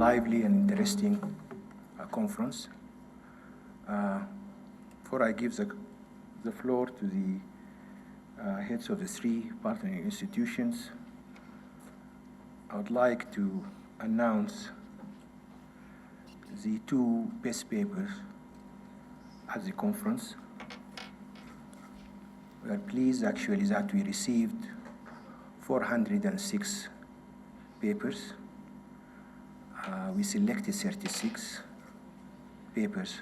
lively and interesting conference. Before I give the floor to the heads of the three partnering institutions, I would like to announce the two best papers at the conference. We are pleased actually that we received 406 papers. We selected 36 papers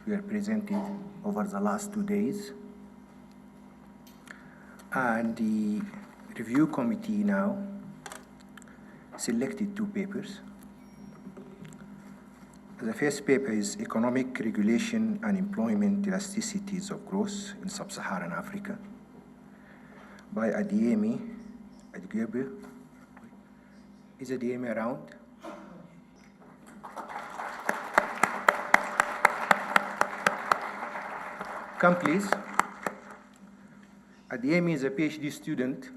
were presented over the last 2 days. And the review committee now selected 2 papers. The first paper is Economic Regulation and Employment Elasticities of Growth in Sub-Saharan Africa by Adeyemi Adegbe. Is Adeyemi around? Come, please. Adeyemi is a PhD student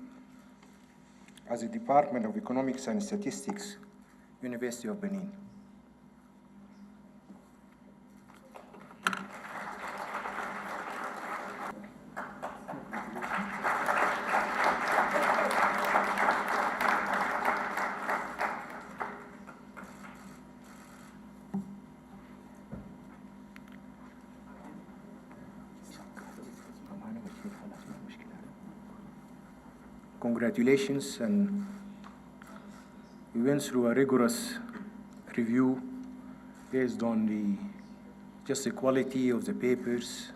at the Department of Economics and Statistics, University of Benin. Congratulations, and we went through a rigorous review based on just the quality of the papers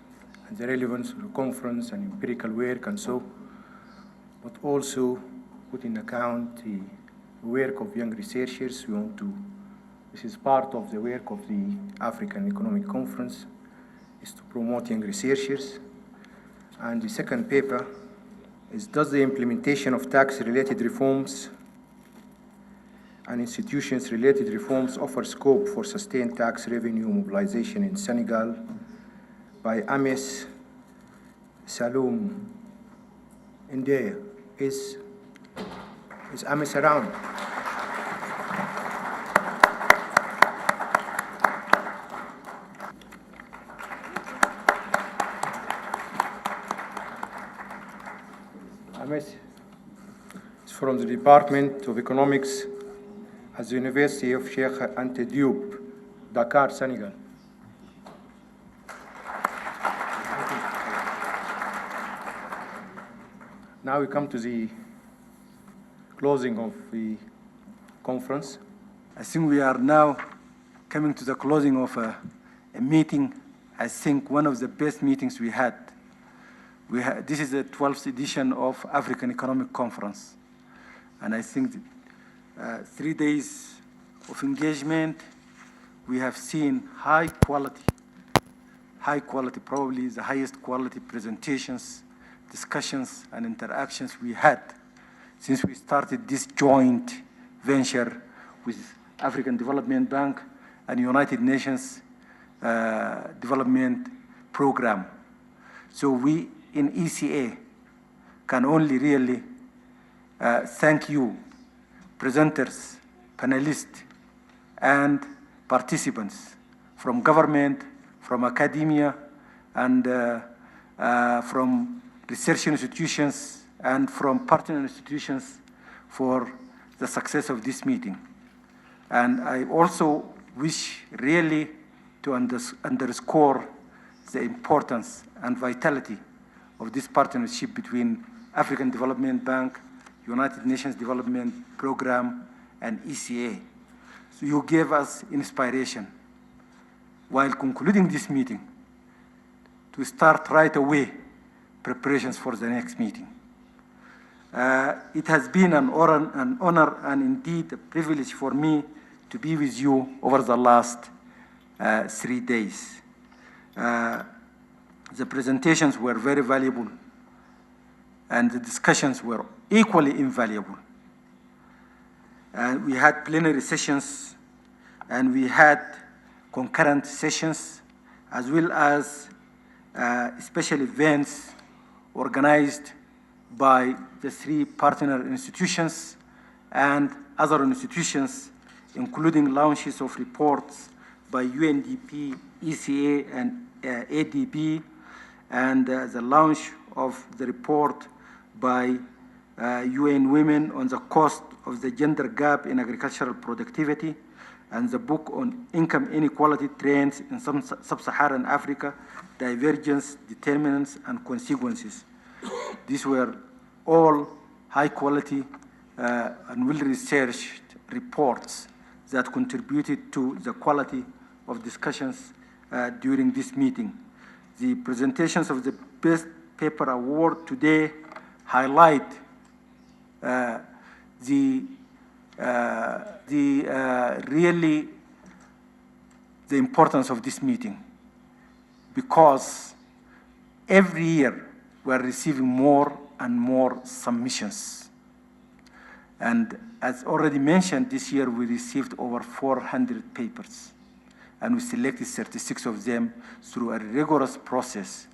and the relevance of the conference and empirical work and so, but also put in account the work of young researchers. This is part of the work of the African Economic Conference, is to promote young researchers. And the second paper is, does the implementation of tax-related reforms and institutions-related reforms offer scope for sustained tax revenue mobilization in Senegal, by Ames Saloum Ndeye. Is Ames around? Ames is from the Department of Economics at the University of Sheikh Anta Diop, Dakar, Senegal. Now we come to the closing of the conference. I think we are now coming to the closing of a meeting. I think one of the best meetings we had. This is the 12th edition of African Economic Conference. And I think 3 days of engagement, we have seen high quality, probably the highest quality presentations, discussions, and interactions we had since we started this joint venture with African Development Bank and United Nations Development Program. So we in ECA can only really thank you, presenters, panelists, and participants from government, from academia, and from research institutions, and from partner institutions for the success of this meeting. And I also wish really to underscore the importance and vitality of this partnership between African Development Bank, United Nations Development Program, and ECA. So you gave us inspiration while concluding this meeting to start right away preparations for the next meeting. It has been an honor and indeed a privilege for me to be with you over the last 3 days. The presentations were very valuable, and the discussions were equally invaluable. And we had plenary sessions, and we had concurrent sessions, as well as special events organized by the 3 partner institutions and other institutions including launches of reports by UNDP, ECA, and ADB, and the launch of the report by UN Women on the cost of the gender gap in agricultural productivity, and the book on income inequality trends in sub-Saharan Africa, divergence, determinants, and consequences. These were all high-quality and well-researched reports that contributed to the quality of discussions during this meeting. The presentations of the Best Paper Award today highlight really the importance of this meeting, because every year we are receiving more and more submissions. And as already mentioned, this year we received over 400 papers, and we selected 36 of them through a rigorous process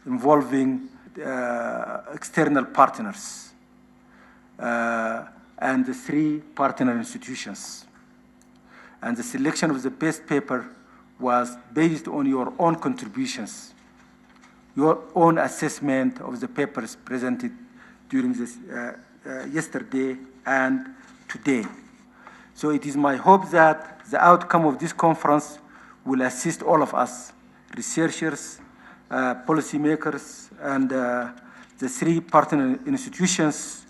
involving external partners and the 3 partner institutions. And the selection of the best paper was based on your own contributions, your own assessment of the papers presented during this yesterday and today. So it is my hope that the outcome of this conference will assist all of us, researchers, policymakers, and the 3 partner institutions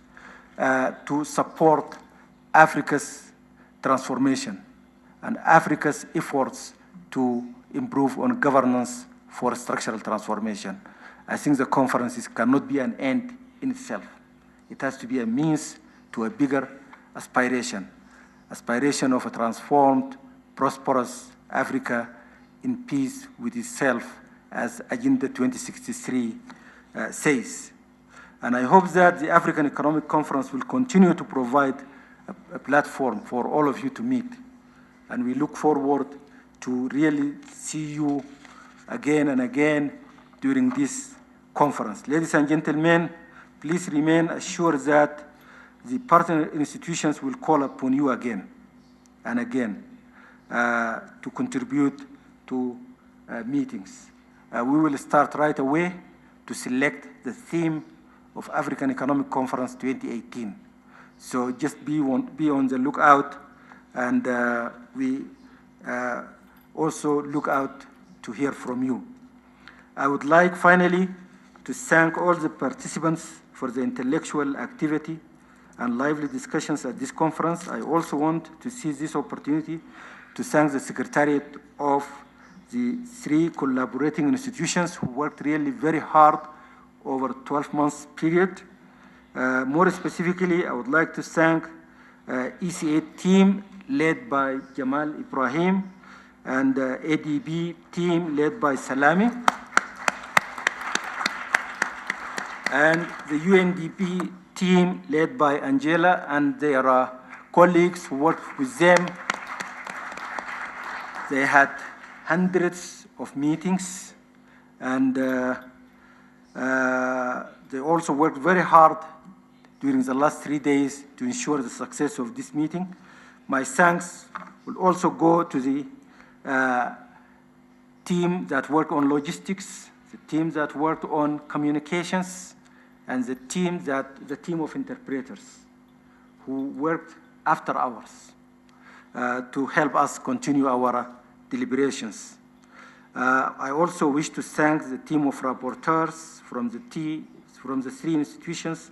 to support Africa's transformation and Africa's efforts to improve on governance for structural transformation. I think the conferences cannot be an end in itself. It has to be a means to a bigger aspiration of a transformed, prosperous Africa in peace with itself, as Agenda 2063 says. And I hope that the African Economic Conference will continue to provide a platform for all of you to meet. And we look forward to really see you again and again during this conference. Ladies and gentlemen, please remain assured that the partner institutions will call upon you again and again to contribute to meetings. We will start right away to select the theme of African Economic Conference 2018. So just be on the lookout, and we also look out to hear from you. I would like finally to thank all the participants for the intellectual activity and lively discussions at this conference. I also want to seize this opportunity to thank the Secretariat of the 3 collaborating institutions who worked really very hard over a 12 months period. More specifically, I would like to thank ECA team led by Jamal Ibrahim and ADB team led by Salami, and the UNDP team led by Angela and their colleagues who worked with them. They had hundreds of meetings, and they also worked very hard during the last 3 days to ensure the success of this meeting. My thanks will also go to the team that worked on logistics, the team that worked on communications, and the team of interpreters who worked after hours to help us continue our deliberations. I also wish to thank the team of rapporteurs from the 3 institutions,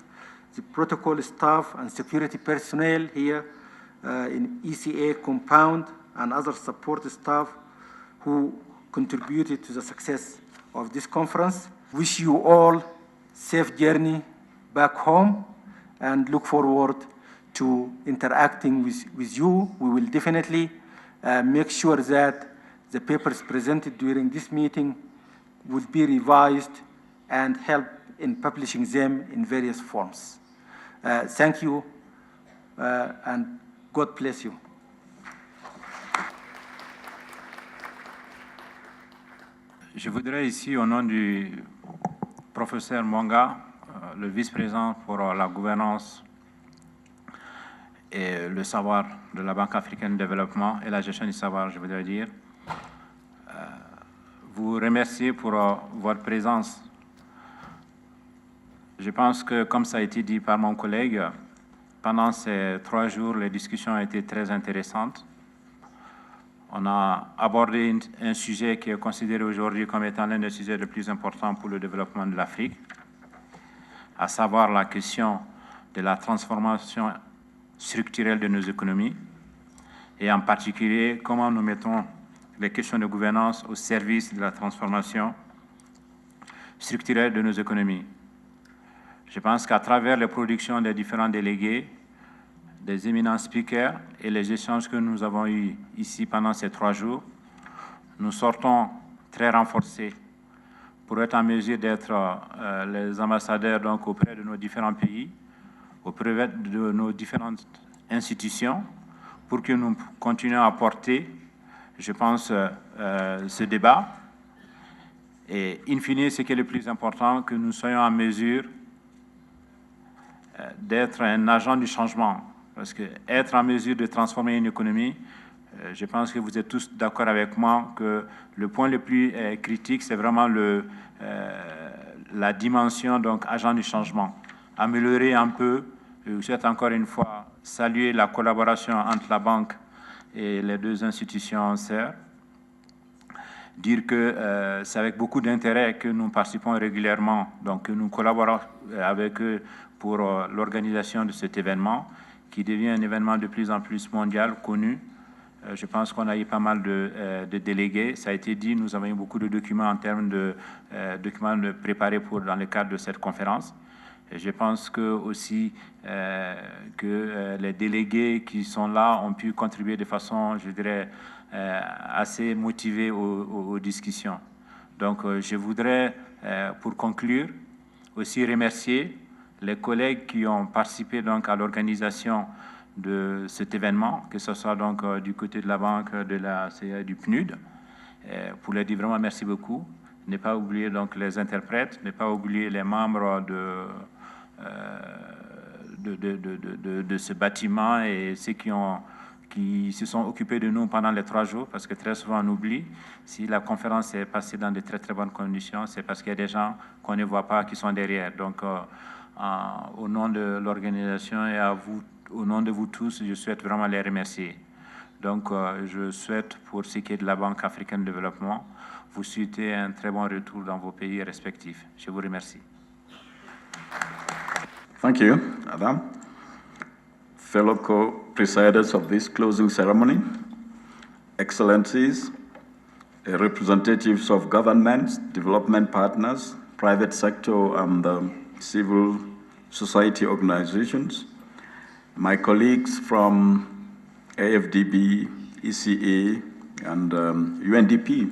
the protocol staff and security personnel here in ECA compound, and other support staff who contributed to the success of this conference. Wish you all safe journey back home, and look forward to interacting with you. We will definitely make sure that the papers presented during this meeting will be revised and help in publishing them in various forms. Thank you, and God bless you. Je voudrais ici, au nom du professeur Mwanga, le vice-président pour la gouvernance et le savoir de la Banque africaine de développement et la gestion du savoir, je voudrais dire. Vous remercier pour votre présence. Je pense que, comme ça a été dit par mon collègue, pendant ces 3 jours, les discussions ont été très intéressantes. On a abordé un sujet qui est considéré aujourd'hui comme étant l'un des sujets les plus importants pour le développement de l'Afrique, à savoir la question de la transformation structurelle de nos économies et en particulier comment nous mettons les questions de gouvernance au service de la transformation structurelle de nos économies. Je pense qu'à travers les productions des différents délégués, des éminents speakers et les échanges que nous avons eus ici pendant ces 3 jours, nous sortons très renforcés pour être en mesure d'être les ambassadeurs donc, auprès de nos différents pays, auprès de nos différentes institutions, pour que nous continuions à porter, je pense, ce débat. Et in fine, ce qui est le plus important, que nous soyons en mesure d'être un agent du changement. Parce que être en mesure de transformer une économie, je pense que vous êtes tous d'accord avec moi que le point le plus critique, c'est vraiment la dimension donc agent du changement. Améliorer un peu, je souhaite encore une fois saluer la collaboration entre la banque et les 2 institutions sœurs. Dire que c'est avec beaucoup d'intérêt que nous participons régulièrement, donc que nous collaborons avec eux pour l'organisation de cet événement, qui devient un événement de plus en plus mondial, connu. Je pense qu'on a eu pas mal de délégués. Ça a été dit, nous avons eu beaucoup de documents en termes de documents préparés dans le cadre de cette conférence. Et je pense que aussi que les délégués qui sont là ont pu contribuer de façon, je dirais, assez motivée aux discussions. Donc, je voudrais, pour conclure, aussi remercier les collègues qui ont participé donc à l'organisation de cet événement, que ce soit donc du côté de la banque, de la CA, du PNUD, pour leur dire vraiment merci beaucoup. Ne pas oublier donc les interprètes, ne pas oublier les membres de ce bâtiment et ceux qui se sont occupés de nous pendant les 3 jours, parce que très souvent on oublie. Si la conférence est passée dans de très très bonnes conditions, c'est parce qu'il y a des gens qu'on ne voit pas qui sont derrière. Donc, au nom de l'organisation et à vous, au nom de vous tous, je souhaite vraiment les remercier. Donc, je souhaite, pour ce qui est de la Banque africaine de développement, vous souhaiter un très bon retour dans vos pays respectifs. Je vous remercie. Thank you, Adam. Fellow co-presiders of this closing ceremony, Excellencies, representatives of governments, development partners, private sector, and civil society organizations, my colleagues from AFDB, ECA, and UNDP,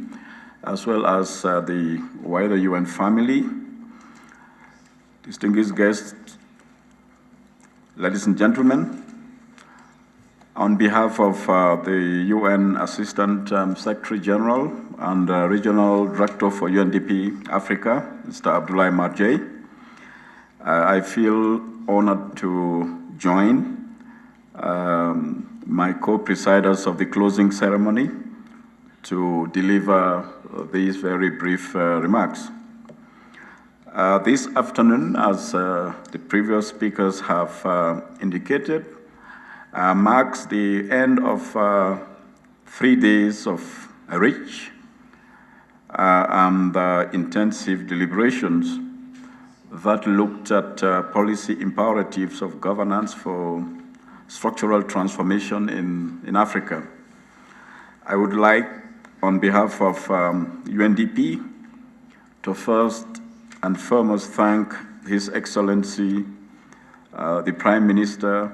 as well as the wider UN family, distinguished guests, ladies and gentlemen, on behalf of the UN Assistant Secretary General and Regional Director for UNDP Africa, Mr. Abdoulaye Marjay, I feel honored to join my co-presiders of the closing ceremony to deliver these very brief remarks. This afternoon, as the previous speakers have indicated, marks the end of 3 days of rich and intensive deliberations that looked at policy imperatives of governance for structural transformation in Africa. I would like, on behalf of UNDP, to first and foremost thank His Excellency, the Prime Minister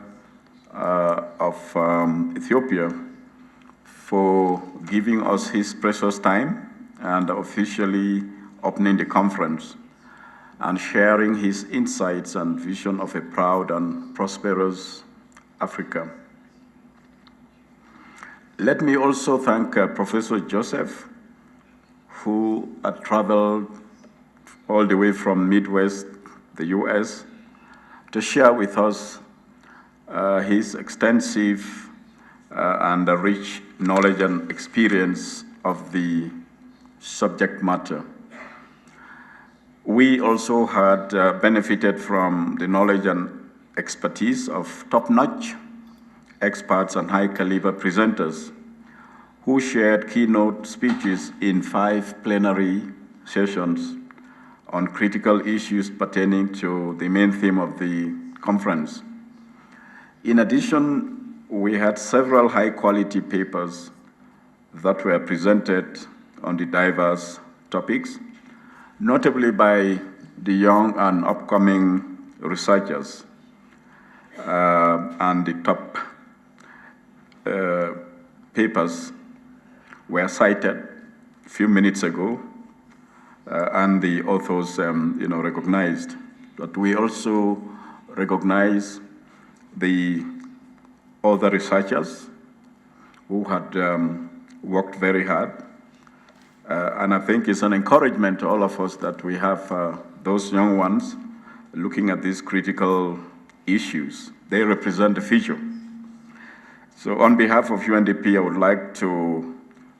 of Ethiopia, for giving us his precious time and officially opening the conference and sharing his insights and vision of a proud and prosperous Africa. Let me also thank Professor Joseph, who had traveled all the way from Midwest, the US, to share with us his extensive and rich knowledge and experience of the subject matter. We also had benefited from the knowledge and expertise of top-notch experts and high-caliber presenters who shared keynote speeches in 5 plenary sessions on critical issues pertaining to the main theme of the conference. In addition, we had several high-quality papers that were presented on the diverse topics, notably by the young and upcoming researchers. And the top papers were cited a few minutes ago, and the authors recognized. But we also recognize the other researchers who had worked very hard. And I think it's an encouragement to all of us that we have those young ones looking at these critical issues. They represent the future. So on behalf of UNDP, I would like to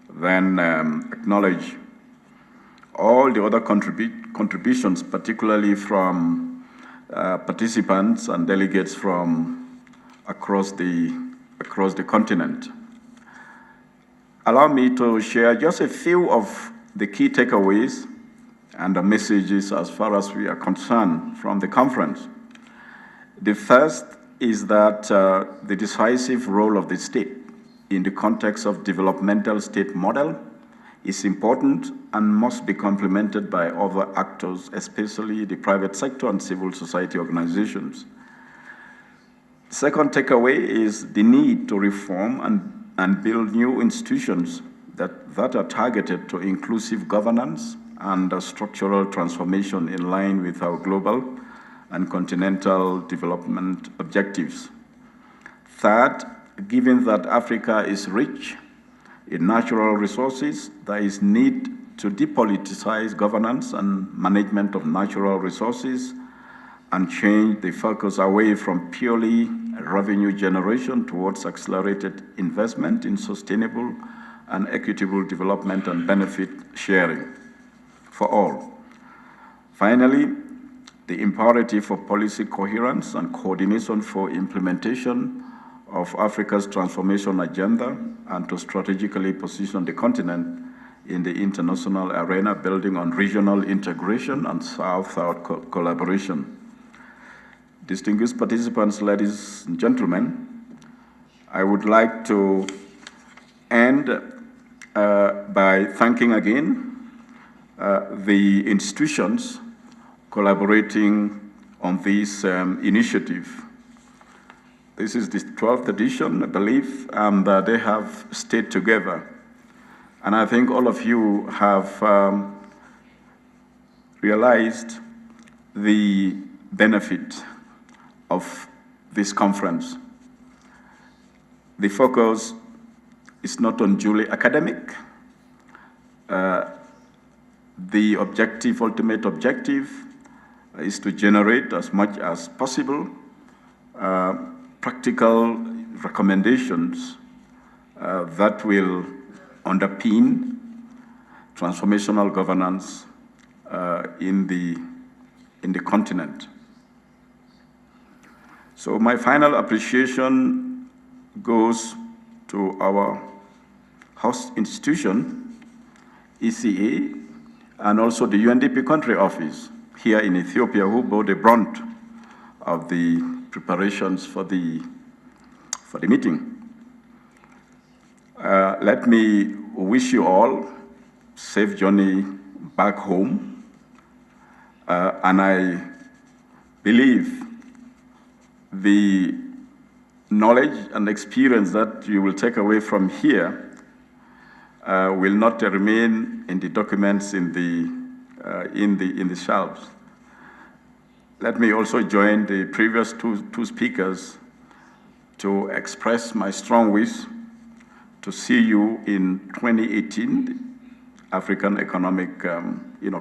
then acknowledge all the other contributions, particularly from participants and delegates from across the continent. Allow me to share just a few of the key takeaways and the messages as far as we are concerned from the conference. The first is that the decisive role of the state in the context of developmental state model is important and must be complemented by other actors, especially the private sector and civil society organizations. Second takeaway is the need to reform and build new institutions that are targeted to inclusive governance and structural transformation in line with our global and continental development objectives. Third, given that Africa is rich in natural resources, there is need to depoliticize governance and management of natural resources and change the focus away from purely revenue generation towards accelerated investment in sustainable and equitable development and benefit sharing for all. Finally, the imperative of policy coherence and coordination for implementation of Africa's transformation agenda and to strategically position the continent in the international arena, building on regional integration and South-South collaboration. Distinguished participants, ladies and gentlemen, I would like to end by thanking again the institutions collaborating on this initiative. This is the 12th edition, I believe, and they have stayed together. And I think all of you have realized the benefit of this conference. The focus is not unduly academic. The ultimate objective, is to generate as much as possible practical recommendations that will underpin transformational governance in the continent. So my final appreciation goes to our host institution, ECA, and also the UNDP country office here in Ethiopia, who bore the brunt of the preparations for the meeting. Let me wish you all safe journey back home, and I believe the knowledge and experience that you will take away from here will not remain in the documents in the shelves. Let me also join the previous two speakers to express my strong wish to see you in 2018 African Economic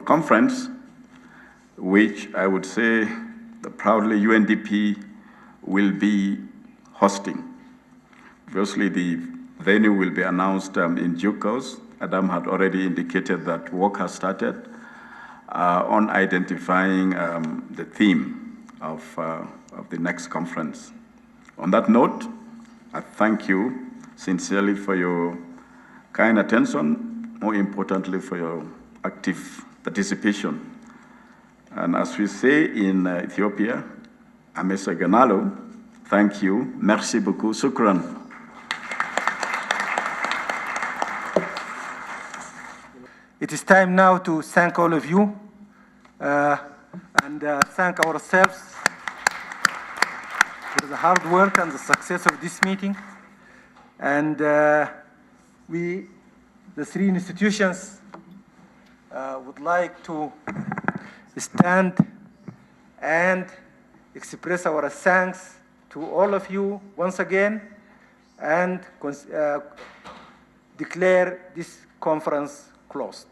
Conference, which I would say that proudly UNDP will be hosting. Obviously, the venue will be announced in due course. Adam had already indicated that work has started on identifying the theme of the next conference. On that note, I thank you sincerely for your kind attention, more importantly for your active participation. And as we say in Ethiopia, Amesa Ganalo, thank you, merci beaucoup, shukran. It is time now to thank all of you and thank ourselves for the hard work and the success of this meeting. And we, the three institutions, would like to stand and express our thanks to all of you once again and declare this conference closed.